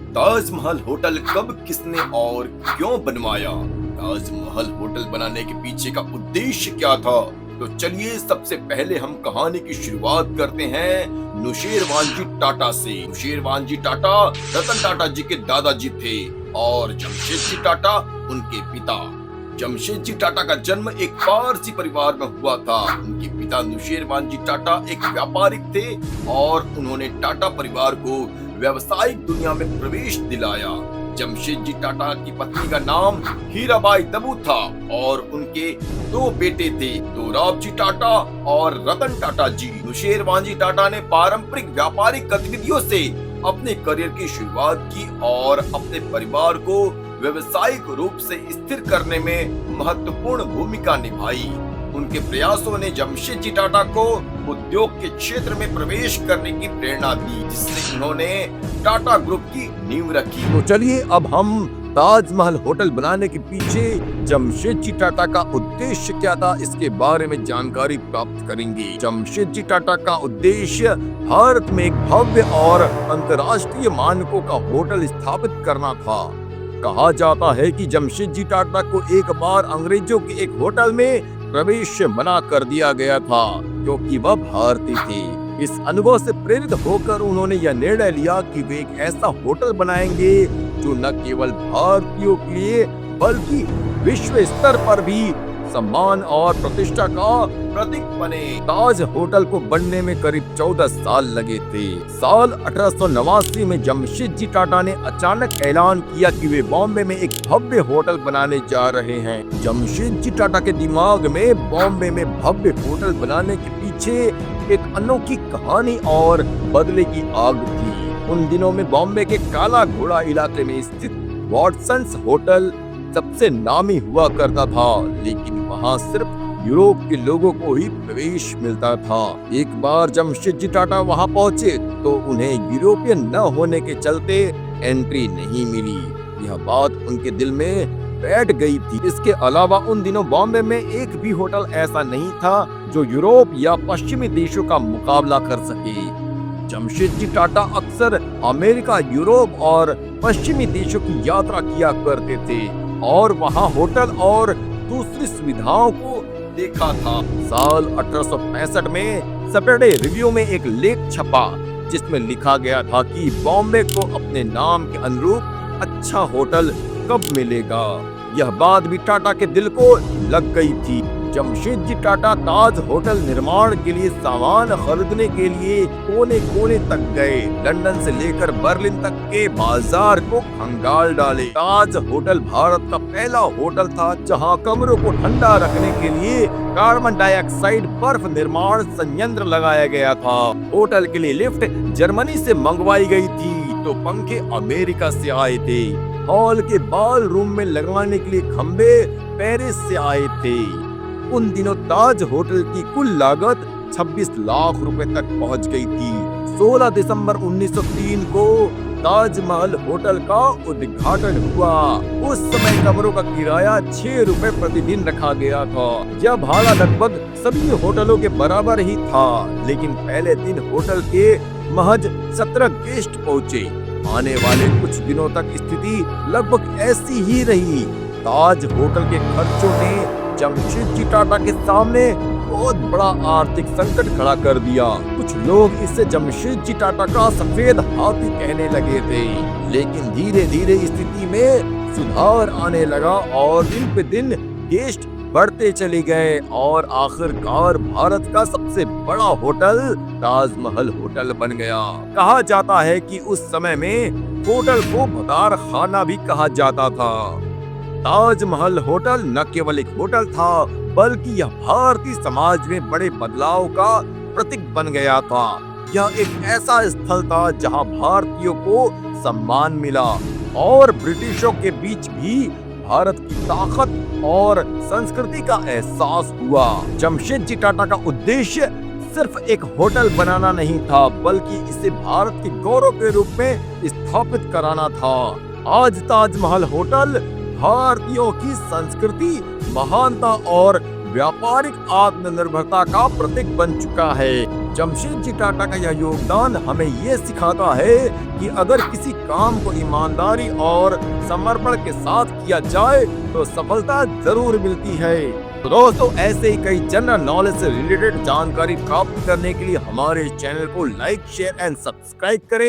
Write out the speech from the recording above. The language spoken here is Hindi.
ताजमहल होटल कब, किसने और क्यों बनवाया? ताजमहल होटल बनाने के पीछे का उद्देश्य क्या था? तो चलिए सबसे पहले हम कहानी की शुरुआत करते हैं नुसेरवानजी टाटा से। नुसेरवानजी टाटा रतन टाटा जी के दादाजी थे और जमशेदजी टाटा उनके पिता। जमशेदजी टाटा का जन्म एक पारसी परिवार में हुआ था। उनके पिता नुसेरवानजी टाटा एक व्यापारिक थे और उन्होंने टाटा परिवार को व्यावसायिक दुनिया में प्रवेश दिलाया। जमशेदजी टाटा की पत्नी का नाम हीराबाई दबू था और उनके दो बेटे थे, दोराबजी टाटा और रतन टाटा जी। नुसेरवानजी टाटा ने पारंपरिक व्यापारिक गतिविधियों से अपने करियर की शुरुआत की और अपने परिवार को व्यवसायिक रूप से स्थिर करने में महत्वपूर्ण भूमिका निभाई। उनके प्रयासों ने जमशेदजी टाटा को उद्योग के क्षेत्र में प्रवेश करने की प्रेरणा दी, जिससे उन्होंने टाटा ग्रुप की नींव रखी। तो चलिए अब हम ताजमहल होटल बनाने के पीछे जमशेदजी टाटा का उद्देश्य क्या था, इसके बारे में जानकारी प्राप्त करेंगे। जमशेदजी टाटा का उद्देश्य भारत में एक भव्य और अंतर्राष्ट्रीय मानकों का होटल स्थापित करना था। कहा जाता है कि जमशेदजी टाटा को एक बार अंग्रेजों के एक होटल में प्रवेश मना कर दिया गया था क्योंकि वह भारतीय थे। इस अनुभव से प्रेरित होकर उन्होंने यह निर्णय लिया कि वे एक ऐसा होटल बनाएंगे जो न केवल भारतीयों के लिए बल्कि विश्व स्तर पर भी सम्मान और प्रतिष्ठा का प्रतीक बने। ताज होटल को बनने में करीब 14 साल लगे थे। साल 1889 में जमशेदजी टाटा ने अचानक ऐलान किया कि वे बॉम्बे में एक भव्य होटल बनाने जा रहे हैं। जमशेदजी टाटा के दिमाग में बॉम्बे में भव्य होटल बनाने के पीछे एक अनोखी कहानी और बदले की आग थी। उन दिनों में बॉम्बे के काला घोड़ा इलाके में स्थित वॉटसन्स होटल सबसे नामी हुआ करता था, लेकिन वहाँ सिर्फ यूरोप के लोगों को ही प्रवेश मिलता था। एक बार जमशेदजी टाटा वहाँ पहुँचे तो उन्हें यूरोपियन न होने के चलते एंट्री नहीं मिली। यह बात उनके दिल में बैठ गई थी। इसके अलावा उन दिनों बॉम्बे में एक भी होटल ऐसा नहीं था जो यूरोप या पश्चिमी देशों का मुकाबला कर सके। जमशेदजी टाटा अक्सर अमेरिका, यूरोप और पश्चिमी देशों की यात्रा किया करते थे और वहाँ होटल और दूसरी सुविधाओं को देखा था। साल 1865 में सैटरडे रिव्यू में एक लेख छपा जिसमें लिखा गया था कि बॉम्बे को अपने नाम के अनुरूप अच्छा होटल कब मिलेगा। यह बात भी टाटा के दिल को लग गई थी। जमशेदजी टाटा ताज होटल निर्माण के लिए सामान खरीदने के लिए कोने कोने तक गए। लंदन से लेकर बर्लिन तक के बाजार को खंगाल डाले। ताज होटल भारत का पहला होटल था जहां कमरों को ठंडा रखने के लिए कार्बन डाइऑक्साइड बर्फ निर्माण संयंत्र लगाया गया था। होटल के लिए लिफ्ट जर्मनी से मंगवाई गई थी तो पंखे अमेरिका से आए थे। हॉल के बाल रूम में लगाने के लिए खंबे पेरिस से आए थे। उन दिनों ताज होटल की कुल लागत 26 लाख रुपए तक पहुंच गई थी। 16 दिसंबर 1903 को ताजमहल होटल का उद्घाटन हुआ। उस समय कमरों का किराया 6 रुपए प्रतिदिन रखा गया था। यह भाड़ा लगभग सभी होटलों के बराबर ही था, लेकिन पहले दिन होटल के महज 17 गेस्ट पहुंचे। आने वाले कुछ दिनों तक स्थिति लगभग ऐसी ही रही। ताज होटल के खर्चों ने जमशेदजी टाटा के सामने बहुत बड़ा आर्थिक संकट खड़ा कर दिया। कुछ लोग इसे जमशेदजी टाटा का सफेद हाथी कहने लगे थे, लेकिन धीरे धीरे स्थिति में सुधार आने लगा और दिन पे दिन गेस्ट बढ़ते चले गए और आखिरकार भारत का सबसे बड़ा होटल ताजमहल होटल बन गया। कहा जाता है कि उस समय में होटल को भतार खाना भी कहा जाता था। ताजमहल होटल न केवल एक होटल था बल्कि यह भारतीय समाज में बड़े बदलाव का प्रतीक बन गया था। यह एक ऐसा स्थल था जहां भारतीयों को सम्मान मिला और ब्रिटिशों के बीच भी भारत की ताकत और संस्कृति का एहसास हुआ। जमशेदजी टाटा का उद्देश्य सिर्फ एक होटल बनाना नहीं था बल्कि इसे भारत के गौरव के रूप में स्थापित कराना था। आज ताजमहल होटल भारतीयों की संस्कृति, महानता और व्यापारिक आत्मनिर्भरता का प्रतीक बन चुका है। जमशेदजी टाटा का यह योगदान हमें ये सिखाता है कि अगर किसी काम को ईमानदारी और समर्पण के साथ किया जाए तो सफलता जरूर मिलती है। तो दोस्तों, ऐसे ही कई जनरल नॉलेज से रिलेटेड जानकारी प्राप्त करने के लिए हमारे चैनल को लाइक, शेयर एंड सब्सक्राइब करें।